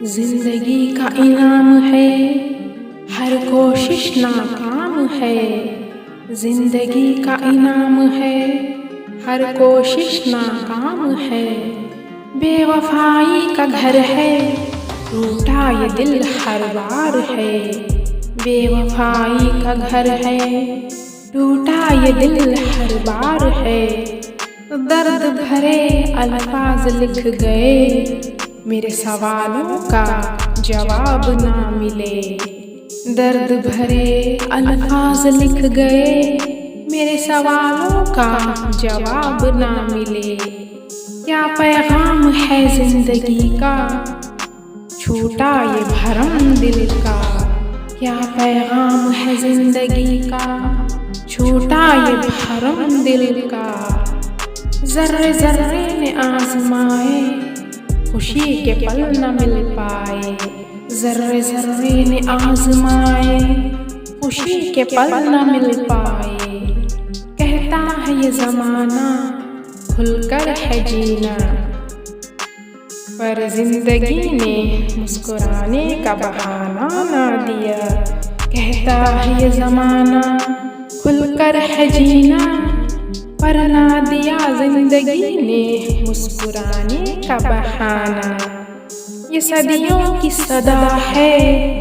जिंदगी का इनाम है, हर कोशिश नाकाम है। जिंदगी का इनाम है, हर कोशिश नाकाम है। बेवफाई का घर है, टूटा ये दिल हर बार है। बेवफाई का घर है, टूटा ये दिल हर बार है। दर्द भरे अल्फाज लिख गए, मेरे सवालों का जवाब ना मिले। दर्द भरे अल्फाज लिख गए, मेरे सवालों का जवाब ना मिले। क्या पैगाम है जिंदगी का, छूटा ये भरम दिल का। क्या पैगाम है जिंदगी का, छूटा ये भरम दिल का। जर्रे जर्रे ने आजमाए, खुशी के पल न मिल पाए। जर्रे जर्रे ने आजमाए, खुशी के पल न मिल पाए। कहता है ये जमाना, खुलकर है जीना, पर जिंदगी ने मुस्कुराने का बहाना ना दिया। कहता है ये जमाना, खुलकर है जीना, पर ना दिया जिंदगी ने मुस्कुराने का बहाना। ये सदियों की सदा है,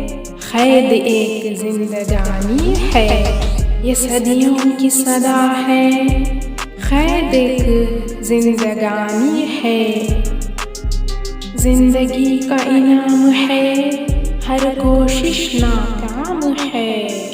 कैद एक जिंदगानी है। ये सदियों की सदा है, कैद एक जिंदगानी है। जिंदगी का इनाम है, हर कोशिश नाकाम है।